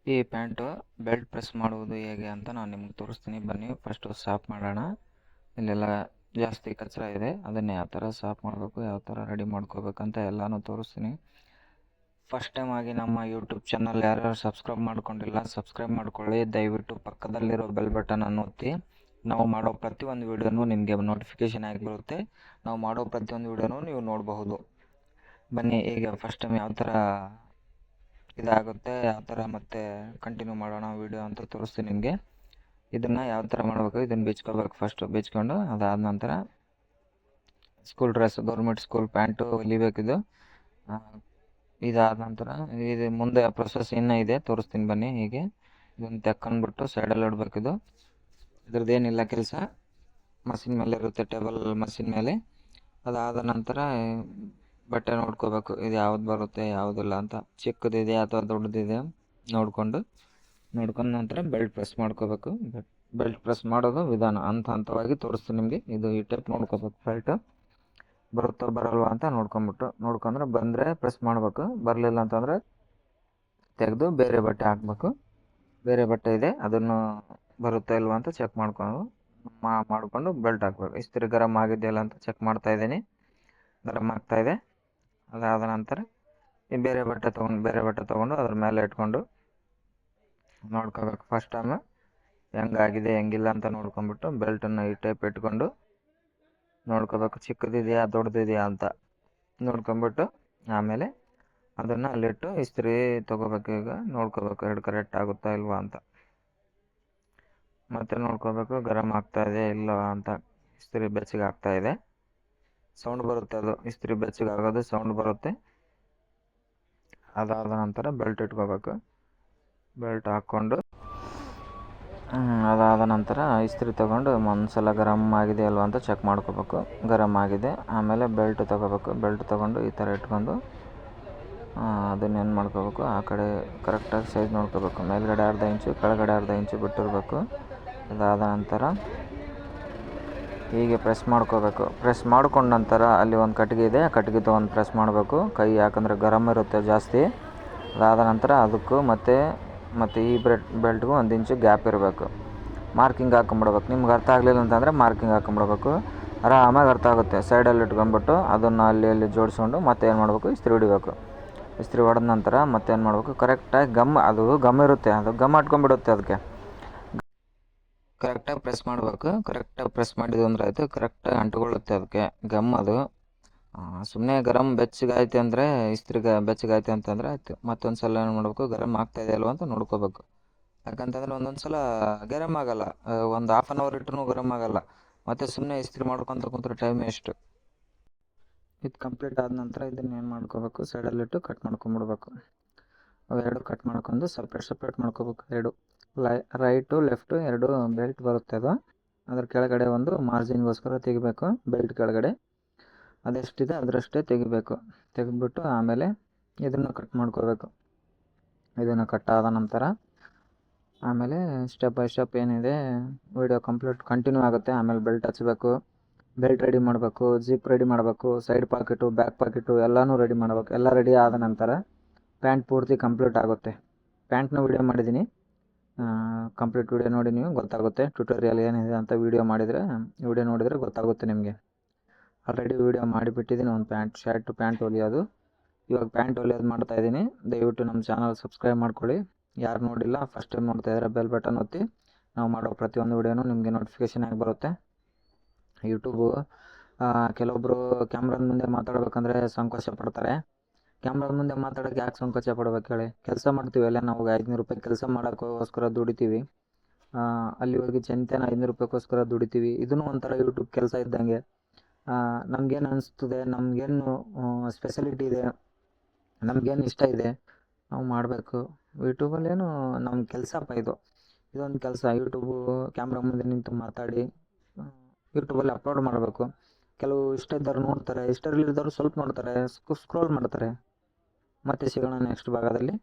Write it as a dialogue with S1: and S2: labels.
S1: ಈ pant belt press ಮಾಡುವುದು ಹೇಗೆ ಅಂತ ನಾನು ನಿಮ್ಗೆ ತೋರಿಸ್ತೀನಿ. ಬನ್ನಿ ಫಸ್ಟು ಸಾಫ್ ಮಾಡೋಣ. ಇಲ್ಲೆಲ್ಲ ಜಾಸ್ತಿ ಕಚರ ಇದೆ, ಅದನ್ನು ಯಾವ ಥರ ಸಾಫ್ ಮಾಡಬೇಕು, ಯಾವ ಥರ ರೆಡಿ ಮಾಡ್ಕೋಬೇಕಂತ ಎಲ್ಲನೂ ತೋರಿಸ್ತೀನಿ. ಫಸ್ಟ್ ಟೈಮ್ ಆಗಿ ನಮ್ಮ ಯೂಟ್ಯೂಬ್ ಚಾನಲ್ ಯಾರ್ಯಾರು ಸಬ್ಸ್ಕ್ರೈಬ್ ಮಾಡ್ಕೊಂಡಿಲ್ಲ ಸಬ್ಸ್ಕ್ರೈಬ್ ಮಾಡ್ಕೊಳ್ಳಿ. ದಯವಿಟ್ಟು ಪಕ್ಕದಲ್ಲಿರೋ ಬೆಲ್ ಬಟನನ್ನು ಒತ್ತಿ. ನಾವು ಮಾಡೋ ಪ್ರತಿಯೊಂದು ವೀಡಿಯೋನೂ ನಿಮಗೆ ನೋಟಿಫಿಕೇಷನ್ ಆಗಿ ಬರುತ್ತೆ. ನಾವು ಮಾಡೋ ಪ್ರತಿಯೊಂದು ವೀಡಿಯೋನೂ ನೀವು ನೋಡಬಹುದು. ಬನ್ನಿ ಈಗ ಫಸ್ಟ್ ಟೈಮ್ ಯಾವ ಥರ ಇದಾಗುತ್ತೆ, ಯಾವ ಥರ ಮತ್ತೆ ಕಂಟಿನ್ಯೂ ಮಾಡೋಣ ವೀಡಿಯೋ ಅಂತ ತೋರಿಸ್ತೀನಿ ನಿಮಗೆ. ಇದನ್ನು ಯಾವ ಥರ ಮಾಡಬೇಕು, ಇದನ್ನು ಬಿಚ್ಕೋಬೇಕು. ಫಸ್ಟು ಬಿಚ್ಕೊಂಡು ಅದಾದ ನಂತರ school dress, government school pant ಹೊಲಿಬೇಕಿದು. ಇದಾದ ನಂತರ ಇದು ಮುಂದೆ ಪ್ರೊಸೆಸ್ ಇನ್ನೂ ಇದೆ, ತೋರಿಸ್ತೀನಿ ಬನ್ನಿ. ಹೀಗೆ ಇದನ್ನು ತೆಕ್ಕೊಂಡ್ಬಿಟ್ಟು ಸೈಡಲ್ಲಿ ಇಡಬೇಕಿದು. ಇದ್ರದ್ದು ಏನಿಲ್ಲ ಕೆಲಸ, ಮಷಿನ್ ಮೇಲೆ ಇರುತ್ತೆ, ಟೇಬಲ್ ಮಷಿನ್ ಮೇಲೆ. ಅದಾದ ನಂತರ ಬಟ್ಟೆ ನೋಡ್ಕೋಬೇಕು, ಇದು ಯಾವ್ದು ಬರುತ್ತೆ ಯಾವುದಿಲ್ಲ ಅಂತ, ಚಿಕ್ಕದಿದೆ ಅಥವಾ ದೊಡ್ಡದಿದೆ ನೋಡ್ಕೊಂಡು ನಂತರ ಬೆಲ್ಟ್ ಪ್ರೆಸ್ ಮಾಡ್ಕೋಬೇಕು. ಬೆಲ್ಟ್ ಪ್ರೆಸ್ ಮಾಡೋದು ವಿಧಾನ ಹಂತವಾಗಿ ತೋರಿಸ್ತೀನಿ ನಿಮಗೆ. ಇದು ಈ ಟೈಪ್ ನೋಡ್ಕೋಬೇಕು, ಬೆಲ್ಟ್ ಬರುತ್ತೋ ಬರಲ್ವಾ ಅಂತ ನೋಡ್ಕೊಂಡ್ರೆ ಬಂದರೆ ಪ್ರೆಸ್ ಮಾಡಬೇಕು, ಬರಲಿಲ್ಲ ಅಂತಂದರೆ ತೆಗೆದು ಬೇರೆ ಬಟ್ಟೆ ಹಾಕಬೇಕು. ಬೇರೆ ಬಟ್ಟೆ ಇದೆ ಅದನ್ನು ಬರುತ್ತಾ ಇಲ್ವಾ ಅಂತ ಚೆಕ್ ಮಾಡಿಕೊಂಡು ಬೆಲ್ಟ್ ಹಾಕಬೇಕು. ಇಸ್ತ್ರಿ ಗರಮ್ ಆಗಿದೆಯಲ್ಲ ಅಂತ ಚೆಕ್ ಮಾಡ್ತಾಯಿದ್ದೀನಿ, ಗರಮ್ ಆಗ್ತಾಯಿದೆ. ಅದಾದ ನಂತರ ಈ ಬೇರೆ ಬಟ್ಟೆ ತೊಗೊಂಡು ಅದ್ರ ಮೇಲೆ ಇಟ್ಕೊಂಡು ನೋಡ್ಕೋಬೇಕು. ಫಸ್ಟ್ ಟೈಮ್ ಹೆಂಗಾಗಿದೆ ಹೆಂಗಿಲ್ಲ ಅಂತ ನೋಡ್ಕೊಂಬಿಟ್ಟು ಬೆಲ್ಟನ್ನು ಈ ಟೈಪ್ ಇಟ್ಕೊಂಡು ನೋಡ್ಕೋಬೇಕು, ಚಿಕ್ಕದಿದೆಯಾ ದೊಡ್ಡದಿದೆಯಾ ಅಂತ ನೋಡ್ಕೊಂಬಿಟ್ಟು ಆಮೇಲೆ ಅದನ್ನು ಅಲ್ಲಿಟ್ಟು ಇಸ್ತ್ರಿ ತೊಗೋಬೇಕು. ಈಗ ನೋಡ್ಕೋಬೇಕು ಎರಡು ಕರೆಕ್ಟ್ ಆಗುತ್ತಾ ಇಲ್ವಾ ಅಂತ, ಮತ್ತೆ ನೋಡ್ಕೋಬೇಕು ಗರಮ್ ಆಗ್ತಾ ಇದೆ ಇಲ್ಲ ಅಂತ. ಇಸ್ತ್ರಿ ಬೆಚ್ಚಗೆ ಆಗ್ತಾ ಇದೆ, ಸೌಂಡ್ ಬರುತ್ತೆ, ಅದು ಇಸ್ತ್ರಿ ಬೆಚ್ಚಗೆ ಆಗೋದು ಸೌಂಡ್ ಬರುತ್ತೆ. ಅದಾದ ನಂತರ ಬೆಲ್ಟ್ ಇಟ್ಕೋಬೇಕು. ಬೆಲ್ಟ್ ಹಾಕ್ಕೊಂಡು ಅದಾದ ನಂತರ ಇಸ್ತ್ರಿ ತೊಗೊಂಡು ಒಂದ್ಸಲ ಗರಮ್ ಆಗಿದೆ ಅಲ್ವಾ ಅಂತ ಚೆಕ್ ಮಾಡ್ಕೋಬೇಕು. ಗರಮ್ ಆಗಿದೆ, ಆಮೇಲೆ ಬೆಲ್ಟ್ ತೊಗೋಬೇಕು. ಬೆಲ್ಟ್ ತೊಗೊಂಡು ಈ ಥರ ಇಟ್ಕೊಂಡು ಅದನ್ನೇನು ಮಾಡ್ಕೋಬೇಕು, ಆ ಕಡೆ ಕರೆಕ್ಟಾಗಿ ಸೈಜ್ ನೋಡ್ಕೋಬೇಕು. ಮೇಲ್ಗಡೆ ಅರ್ಧ ಇಂಚು ಕೆಳಗಡೆ ಅರ್ಧ ಇಂಚು ಬಿಟ್ಟಿರಬೇಕು. ಅದಾದ ನಂತರ ಹೀಗೆ ಪ್ರೆಸ್ ಮಾಡ್ಕೋಬೇಕು. ಪ್ರೆಸ್ ಮಾಡ್ಕೊಂಡ ನಂತರ ಅಲ್ಲಿ ಒಂದು ಕಟ್ಟಿಗೆ ಇದೆ, ಆ ಕಟ್ಟಿಗೆ ತೊಗೊಂಡು ಪ್ರೆಸ್ ಮಾಡಬೇಕು ಕೈ, ಯಾಕಂದರೆ ಗರಮ್ ಇರುತ್ತೆ ಜಾಸ್ತಿ. ಅದಾದ ನಂತರ ಅದಕ್ಕೂ ಮತ್ತು ಈ ಬೆಲ್ಟ್ಗೂ 1 ಇಂಚು ಗ್ಯಾಪ್ ಇರಬೇಕು. ಮಾರ್ಕಿಂಗ್ ಹಾಕೊಂಬಿಡ್ಬೇಕು. ನಿಮ್ಗೆ ಅರ್ಥ ಆಗಲಿಲ್ಲ ಅಂತಂದರೆ ಮಾರ್ಕಿಂಗ್ ಹಾಕೊಂಬಿಡ್ಬೇಕು, ಆರಾಮಾಗಿ ಅರ್ಥ ಆಗುತ್ತೆ. ಸೈಡಲ್ಲಿ ಇಟ್ಕೊಂಡ್ಬಿಟ್ಟು ಅದನ್ನು ಅಲ್ಲಿ ಜೋಡಿಸ್ಕೊಂಡು ಮತ್ತೆ ಏನು ಮಾಡಬೇಕು, ಇಸ್ತ್ರಿ ಹೊಡಿಬೇಕು. ಇಸ್ತ್ರಿ ಹೊಡೆದ ನಂತರ ಮತ್ತೇನು ಮಾಡಬೇಕು, ಕರೆಕ್ಟಾಗಿ ಅದು ಗಮ್ ಇರುತ್ತೆ, ಅದು ಗಮ್ ಆಟ್ಕೊಂಡ್ಬಿಡುತ್ತೆ. ಅದಕ್ಕೆ ಕರೆಕ್ಟಾಗಿ ಪ್ರೆಸ್ ಮಾಡಬೇಕು. ಕರೆಕ್ಟಾಗಿ ಪ್ರೆಸ್ ಮಾಡಿದ್ವಿ ಅಂದ್ರೆ ಆಯಿತು, ಕರೆಕ್ಟಾಗಿ ಅಂಟ್ಕೊಳ್ಳುತ್ತೆ ಅದಕ್ಕೆ ಗಮ್. ಅದು ಸುಮ್ಮನೆ ಗರಮ್ ಬೆಚ್ಚಗಾಯ್ತು ಅಂದರೆ ಇಸ್ತ್ರಿಗೆ ಬೆಚ್ಚಗಾಯ್ತು ಅಂತಂದರೆ ಆಯಿತು. ಮತ್ತೊಂದು ಸಲ ಏನು ಮಾಡಬೇಕು, ಗರಮ್ ಆಗ್ತಾಯಿದೆ ಅಲ್ವ ಅಂತ ನೋಡ್ಕೋಬೇಕು. ಯಾಕಂತಂದರೆ ಒಂದೊಂದು ಸಲ ಗರಮ್ ಆಗೋಲ್ಲ, ಒಂದು ಹಾಫ್ ಆನ್ ಅವರ್ ಇಟ್ಟರು ಗರಮ್ ಆಗೋಲ್ಲ. ಮತ್ತು ಸುಮ್ಮನೆ ಇಸ್ತ್ರಿ ಮಾಡ್ಕೊತ ಕುಂತ್ರೆ ಟೈಮ್ ವೇಸ್ಟ್. ಇದು ಕಂಪ್ಲೀಟ್ ಆದ ನಂತರ ಇದನ್ನು ಏನು ಮಾಡ್ಕೋಬೇಕು, ಸೈಡಲ್ಲಿಟ್ಟು ಕಟ್ ಮಾಡ್ಕೊಂಬಿಡ್ಬೇಕು. ಅವೆರಡು ಕಟ್ ಮಾಡ್ಕೊಂಡು ಸಪ್ರೇಟ್ ಮಾಡ್ಕೋಬೇಕು. ಎರಡು ರೈಟು ಲೆಫ್ಟು ಎರಡು ಬೆಲ್ಟ್ ಬರುತ್ತೆ, ಅದು ಅದ್ರ ಕೆಳಗಡೆ ಒಂದು ಮಾರ್ಜಿನ್ಗೋಸ್ಕರ ತೆಗಿಬೇಕು. ಬೆಲ್ಟ್ ಕೆಳಗಡೆ ಅದೆಷ್ಟಿದೆ ಅದರಷ್ಟೇ ತೆಗಿಬೇಕು. ತೆಗೆದ್ಬಿಟ್ಟು ಆಮೇಲೆ ಇದನ್ನು ಕಟ್ ಮಾಡ್ಕೋಬೇಕು. ಇದನ್ನು ಕಟ್ ಆದ ನಂತರ ಆಮೇಲೆ ಸ್ಟೆಪ್ ಬೈ ಸ್ಟೆಪ್ ಏನಿದೆ ವಿಡಿಯೋ ಕಂಟಿನ್ಯೂ ಆಗುತ್ತೆ. ಆಮೇಲೆ ಬೆಲ್ಟ್ ಹಚ್ಚಬೇಕು, ಬೆಲ್ಟ್ ರೆಡಿ ಮಾಡಬೇಕು, ಜಿಪ್ ರೆಡಿ ಮಾಡಬೇಕು, ಸೈಡ್ ಪಾಕೆಟು ಬ್ಯಾಕ್ ಪಾಕೆಟು ಎಲ್ಲನೂ ರೆಡಿ ಮಾಡಬೇಕು. ಎಲ್ಲ ರೆಡಿ ಆದ ನಂತರ ಪ್ಯಾಂಟ್ ಪೂರ್ತಿ ಕಂಪ್ಲೀಟ್ ಆಗುತ್ತೆ. ಪ್ಯಾಂಟ್ನ ವಿಡಿಯೋ ಮಾಡಿದ್ದೀನಿ, ಕಂಪ್ಲೀಟ್ ವಿಡಿಯೋ ನೋಡಿ ನೀವು ಗೊತ್ತಾಗುತ್ತೆ. ಟ್ಯುಟೋರಿಯಲ್ ಏನಿದೆ ಅಂತ ವಿಡಿಯೋ ನೋಡಿದರೆ ಗೊತ್ತಾಗುತ್ತೆ ನಿಮಗೆ. ಆಲ್ರೆಡಿ ವಿಡಿಯೋ ಮಾಡಿಬಿಟ್ಟಿದ್ದೀನಿ, ಒಂದು ಪ್ಯಾಂಟ್ ಹೊಲಿಯೋದು. ಇವಾಗ ಪ್ಯಾಂಟ್ ಹೊಲಿಯೋದು ಮಾಡ್ತಾಯಿದ್ದೀನಿ. ದಯವಿಟ್ಟು ನಮ್ಮ ಚಾನಲ್ ಸಬ್ಸ್ಕ್ರೈಬ್ ಮಾಡ್ಕೊಳ್ಳಿ. ಯಾರು ನೋಡಿಲ್ಲ ಫಸ್ಟ್ ಟೈಮ್ ನೋಡ್ತಾ ಇದ್ದಾರೆ ಬೆಲ್ ಬಟನ್ ಒತ್ತಿ. ನಾವು ಮಾಡೋ ಪ್ರತಿಯೊಂದು ವಿಡಿಯೋನೂ ನಿಮಗೆ ನೋಟಿಫಿಕೇಷನ್ ಆಗಿ ಬರುತ್ತೆ. ಯೂಟ್ಯೂಬು ಕೆಲವೊಬ್ಬರು ಕ್ಯಾಮ್ರಾದ ಮುಂದೆ ಮಾತಾಡಬೇಕಂದ್ರೆ ಸಂಕೋಚ ಪಡ್ತಾರೆ. ಕ್ಯಾಮ್ರಾದ ಮುಂದೆ ಮಾತಾಡೋಕ್ಕೆ ಯಾಕೆ ಸಂಕೋಚ ಪಡ್ಬೇಕು ಹೇಳಿ? ಕೆಲಸ ಮಾಡ್ತೀವಿ ಅಲ್ಲ, ನಾವು 500 ರೂಪಾಯಿ ಕೆಲಸ ಮಾಡೋಕ್ಕೋಸ್ಕರ ದುಡಿತೀವಿ. ಅಲ್ಲಿ ಹೋಗಿ ಚೆಂತನ 500 ರೂಪಾಯಿಗೋಸ್ಕರ ದುಡಿತೀವಿ. ಇದನ್ನು ಒಂಥರ ಯೂಟ್ಯೂಬ್ ಕೆಲಸ ಇದ್ದಂಗೆ. ನಮಗೇನು ಅನಿಸ್ತದೆ, ನಮಗೇನು ಸ್ಪೆಷಾಲಿಟಿ ಇದೆ, ನಮಗೇನು ಇಷ್ಟ ಇದೆ ನಾವು ಮಾಡಬೇಕು. ಯೂಟ್ಯೂಬಲ್ಲೇನು ನಮ್ಮ ಕೆಲಸಪ್ಪ ಇದೊಂದು ಕೆಲಸ. ಯೂಟ್ಯೂಬು ಕ್ಯಾಮ್ರಾ ಮುಂದೆ ನಿಂತು ಮಾತಾಡಿ ಯೂಟ್ಯೂಬಲ್ಲಿ ಅಪ್ಲೋಡ್ ಮಾಡಬೇಕು. ಕೆಲವು ಇಷ್ಟ ಇದ್ದವ್ರು ನೋಡ್ತಾರೆ, ಇಷ್ಟ ಇಲ್ಲದವ್ರು ಸ್ವಲ್ಪ ನೋಡ್ತಾರೆ, ಸ್ಕ್ರೋಲ್ ಮಾಡ್ತಾರೆ. ಮತ್ತೆ ಸಿಗೋಣ ನೆಕ್ಸ್ಟ್ ಭಾಗದಲ್ಲಿ.